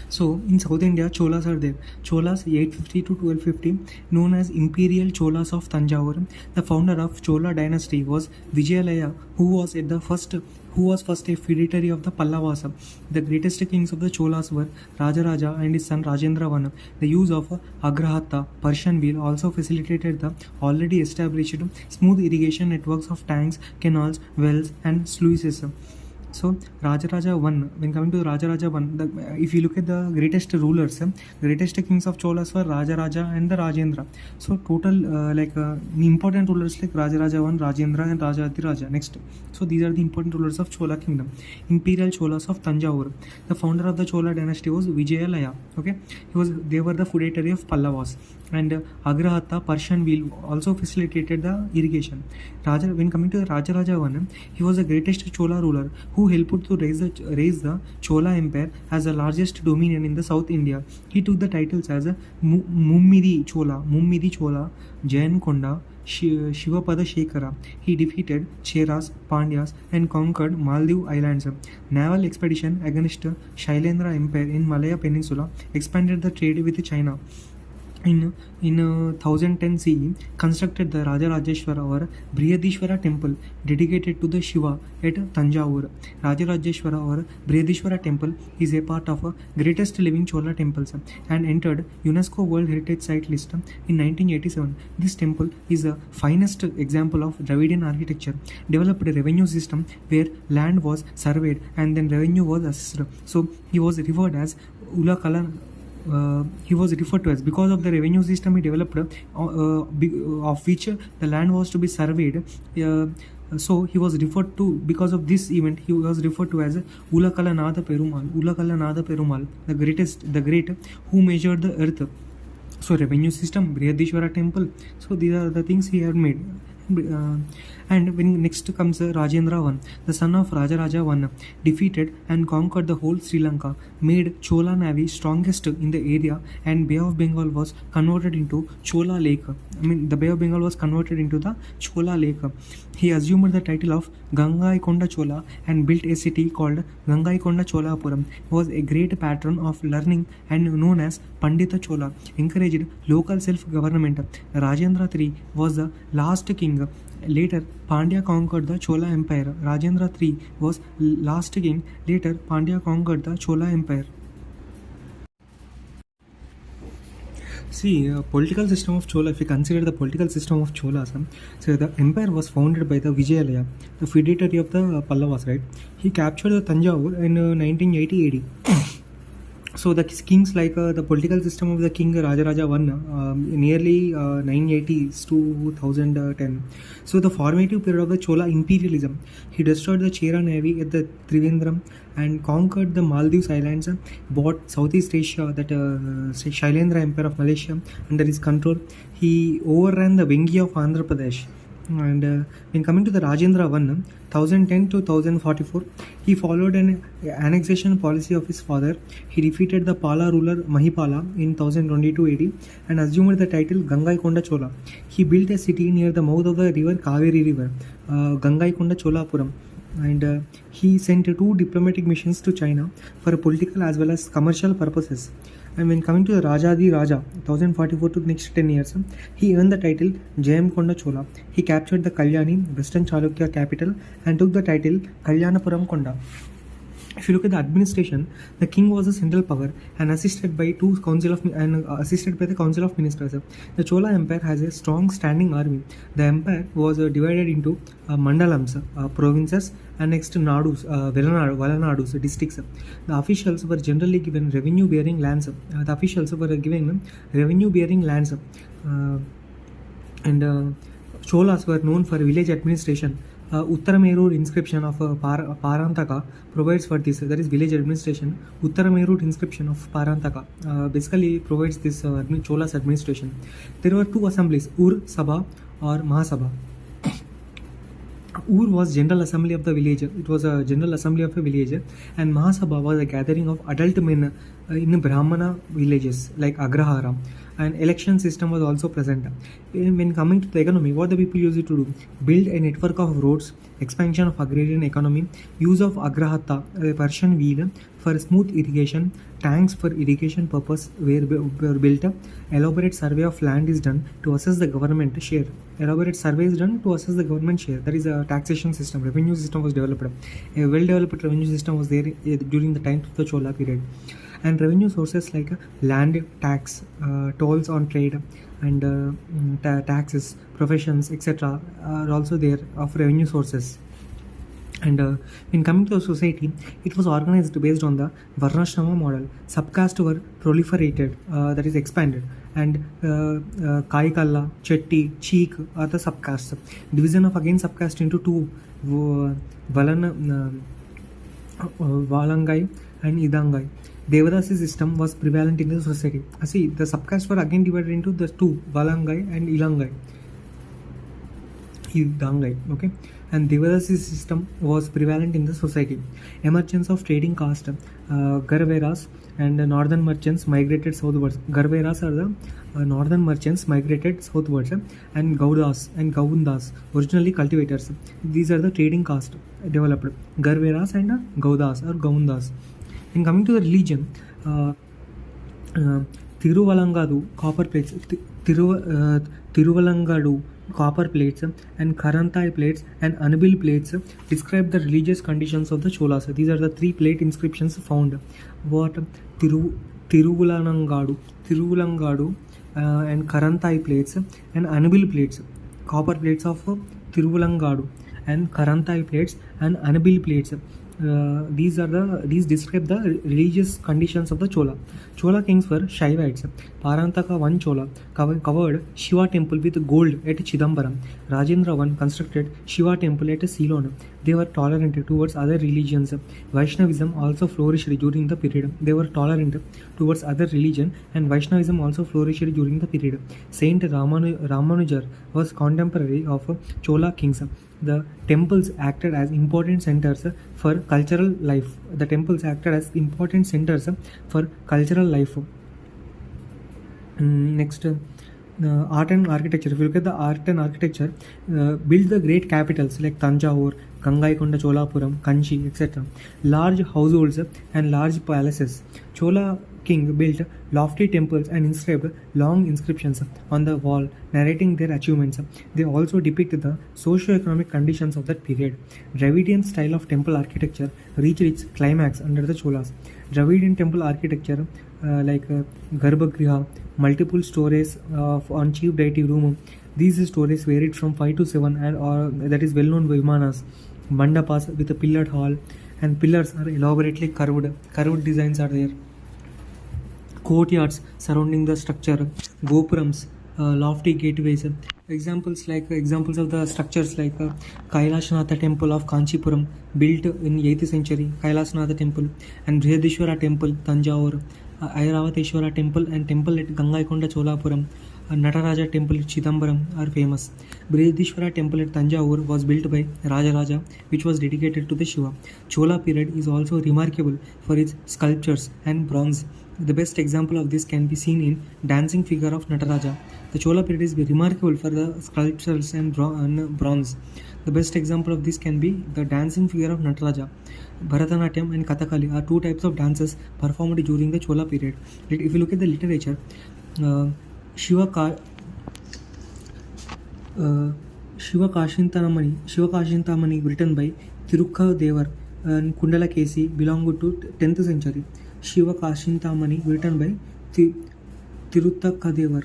So in South India, Cholas are there. Cholas 850 to 1250, known as Imperial Cholas of Tanjavur. The founder of Chola dynasty was Vijayalaya, who was first a feudatory of the Pallavas. The greatest kings of the Cholas were Rajaraja and his son Rajendra I. The use of Agrahata, Persian wheel, also facilitated the already established smooth irrigation networks of tanks, canals, wells, and sluices. So Rajaraja I, when coming to Rajaraja I, if you look at the greatest rulers, the greatest kings of Cholas were Rajaraja and the Rajendra. So total important rulers like Rajaraja I, Rajendra and Rajadiraja. Next, so these are the important rulers of Chola kingdom. Imperial Cholas of Tanjavur. The founder of the Chola dynasty was Vijayalaya. Okay, they were the feudatory of Pallavas, and Agrahata, Persian wheel, also facilitated the irrigation. When coming to the Rajaraja I, he was the greatest Chola ruler who helped to raise the Chola Empire as the largest dominion in the South India. He took the titles as Mummidi Chola, Jayankonda, Shivapada Shekhara. He defeated Cheras, Pandyas, and conquered Maldiv Islands. Naval expedition against Shailendra Empire in Malaya Peninsula expanded the trade with China. In 1010 CE, constructed the Rajarajeshwara or Brihadishwara temple dedicated to the Shiva at Tanjavur. Rajarajeshwara or Brihadishwara temple is a part of greatest living Chola temples and entered UNESCO World Heritage Site list in 1987. This temple is the finest example of Dravidian architecture. Developed a revenue system where land was surveyed and then revenue was assessed. So he was referred as Ulakala. He was referred to as, because of the revenue system he developed, of which the land was to be surveyed. So he was referred to, because of this event, he was referred to as Ulakala Nada Perumal, the great who measured the earth. So revenue system, Brihadishwara temple. So these are the things he had made. And when next comes Rajendra I, the son of Rajaraja I, defeated and conquered the whole Sri Lanka, made Chola navy strongest in the area, and Bay of Bengal was converted into Chola Lake. The Bay of Bengal was converted into the Chola Lake. He assumed the title of Gangaikonda Chola and built a city called Gangaikonda Cholapuram. He was a great patron of learning and known as Pandita Chola. Encouraged local self-government. Rajendra III was the last king. Later, Pandya conquered the Chola Empire. Rajendra III was last king. Later, Pandya conquered the Chola Empire. See, political system of Chola, if you consider the political system of Cholas, so the empire was founded by the Vijayalaya, the feudatory of the Pallavas, right? He captured the Tanjavur in 1980 AD. So the kings, like the political system of the king Rajaraja I, nearly 980s to 1010. So the formative period of the Chola imperialism, he destroyed the Chera navy at the Trivandrum and conquered the Maldives Islands, bought Southeast Asia, that Shailendra Empire of Malaysia, under his control. He overran the Vengi of Andhra Pradesh. And when coming to the Rajendra I, 1010 to 1044, he followed an annexation policy of his father. He defeated the Pala ruler Mahipala in 1022 AD and assumed the title Gangaikonda Chola. He built a city near the mouth of the river Kaveri River, Gangaikonda Cholapuram. And he sent 2 diplomatic missions to China for political as well as commercial purposes. And when coming to the Rajadi Raja, 1044 to the next 10 years, he earned the title Jayankonda Chola. He captured the Kalyani, Western Chalukya capital, and took the title Kalyanapuram Konda. If you look at the administration, the king was the central power and assisted by the council of ministers. The Chola Empire has a strong standing army. The empire was divided into mandalams, provinces, and next nadus, valanadus, districts. The officials were generally given revenue-bearing lands. And Cholas were known for village administration. Uttaramerur inscription of Parantaka provides for this, that is village administration. Uttaramerur inscription of Parantaka basically provides this Cholas administration. There were 2 assemblies, Ur Sabha or Mahasabha. Ur was general assembly of the village. It was a general assembly of a village, and Mahasabha was a gathering of adult men in Brahmana villages like Agrahara. and election system was also present. When coming to the economy, what the people used to do? Build a network of roads, expansion of agrarian economy, use of agrahata, a Persian wheel for smooth irrigation, tanks for irrigation purpose were built. Elaborate survey of land is done to assess the government share. Elaborate survey is done to assess the government share. That is a taxation system. Revenue system was developed. A well-developed revenue system was there during the time of the Chola period. And revenue sources like land tax, tolls on trade, and taxes, professions, etc. are also there of revenue sources. And in coming to the society, it was organized based on the Varnashrama model. Subcaste were proliferated, that is expanded, and Kaikalla, Chetti, Cheek are the subcastes. Division of again subcaste into two, Valangai and Idangai. Devadasi system was prevalent in the society. See, the subcastes were again divided into the two, Valangai and Ilangai. Okay, and Devadasi system was prevalent in the society. Emergence of trading caste, Garveras and northern merchants migrated southwards. Garveras are the northern merchants migrated southwards, and Gaudas and Gaundas, originally cultivators. These are the trading caste developed. Garveras and Gaudas or Gaundas. In coming to the religion, Tiruvalangadu copper plates, Tiruvalangadu copper plates and Karantai plates and Anabil plates describe the religious conditions of the Cholas. These are the three plate inscriptions found. What? Tiruvalangadu and Karantai plates and Anabil plates, copper plates of Tiruvalangadu and Karantai plates and Anabil plates. These describe the religious conditions of the Chola. Chola kings were Shaivites. Parantaka I Chola covered Shiva temple with gold at Chidambaram. Rajendra I constructed Shiva temple at Ceylon. They were tolerant towards other religions. Vaishnavism also flourished during the period. They were tolerant towards other religion, and Vaishnavism also flourished during the period. Saint Ramanujar was contemporary of Chola kings. The temples acted as important centers for cultural life. The temples acted as important centers for cultural life. Next, art and architecture. If you look at the art and architecture, built the great capitals like Tanjavur, Gangaikonda Cholapuram, Kanchi, etc. Large households and large palaces. Chola king built lofty temples and inscribed long inscriptions on the wall narrating their achievements. They also depict the socio-economic conditions of that period. Dravidian style of temple architecture reached its climax under the Cholas. Dravidian temple architecture like Garbhagriha, multiple stories on chief deity room. These stories varied from 5 to 7 and that is well known Vimanas. Mandapas with a pillared hall, and pillars are elaborately curved. Curved designs are there. Courtyards surrounding the structure, gopurams, lofty gateways. Examples of the structures like Kailashanatha temple of Kanchipuram, built in 8th century, Kailashanatha temple, and Brihadishwara temple, Tanjavur, Airavateshwara temple and temple at Gangaikonda Cholapuram, Nataraja temple at Chidambaram are famous. Brihadishwara temple at Tanjavur was built by Rajaraja, which was dedicated to the Shiva. Chola period is also remarkable for its sculptures and bronze. The best example of this can be seen in dancing figure of Nataraja. The Chola period is remarkable for the sculptures and bronze. The best example of this can be the dancing figure of Nataraja. Bharatanatyam and Kathakali are two types of dances performed during the Chola period. If you look at the literature, Shiva Kashintamani written by Tirukka Devar and Kundala Kesi belonged to 10th century. Shiva Kashintamani written by Tirutaka Devar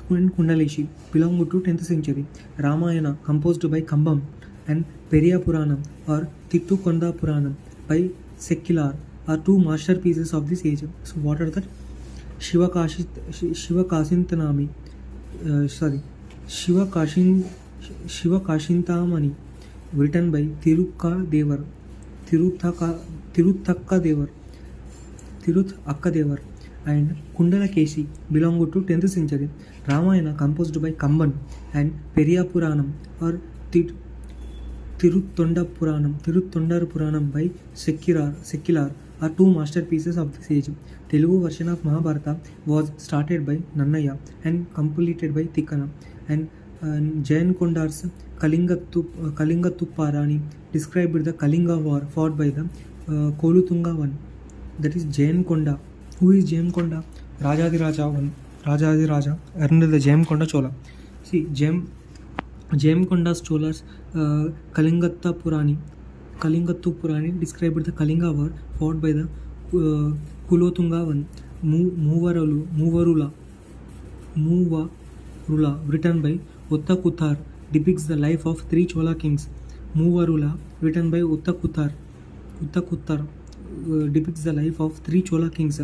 and Kundaleshi belonged to 10th century. Ramayana composed by Kambam and Periya Puranam or Tittukonda Puranam by Sekkilar are two masterpieces of this age. So what are that? Shiva Kashintamani written by Tirukka Devar and Kundala Kesi belonged to 10th century. Ramayana composed by Kamban and Periya Puranam or Tirutondar Puranam by Sekkilar are two masterpieces of this age. Telugu version of Mahabharata was started by Nannaya and completed by Tikkana. And Jain Kondar's Kalingatupparani described the Kalinga war fought by the Kolutunga one. That is Jain Konda. Who is Jain Konda? Rajadiraja earned the Jain Konda Chola. See, Jain Konda's Cholas Kalingatupparani described the Kalinga war fought by the Kulothunga one. Muvarula, written by Uttakuthar, depicts the life of three Chola kings. Muvarula, written by Uttakuthar, depicts the life of three Chola kings.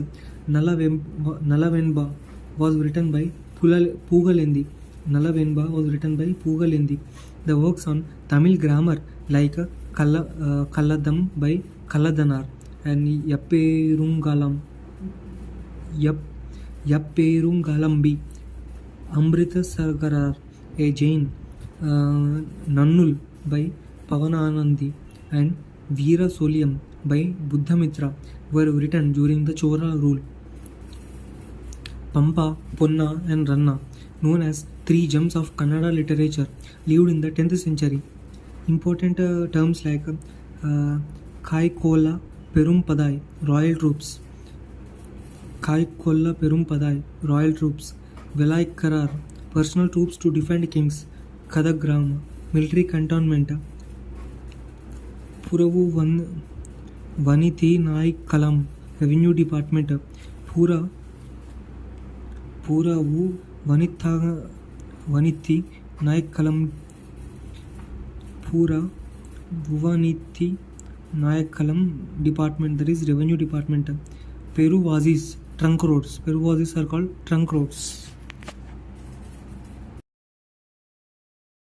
Nalavenba was written by Pugalendi. The works on Tamil grammar like Kalladam by Kalladanar and Yapperungalambi, Amritasagarar, a Jain, Nannul by Pavananandi and Veera Soliam by Buddhamitra were written during the Chola rule. Pampa, Ponna and Ranna, known as three gems of Kannada literature, lived in the 10th century. Important terms like Kaikolla Perumpadai, royal troops. Kaikolla Perumpadai, royal troops. Velaikarar, personal troops to defend kings. Kadagram, military cantonment. Puravu Vaniti Naik Kalam, revenue department. Puravu Vaniti Naik Kalam, Bhuvaniti Nayakalam department, that is revenue department. Peruvazis, trunk roads. Peruvazis are called trunk roads.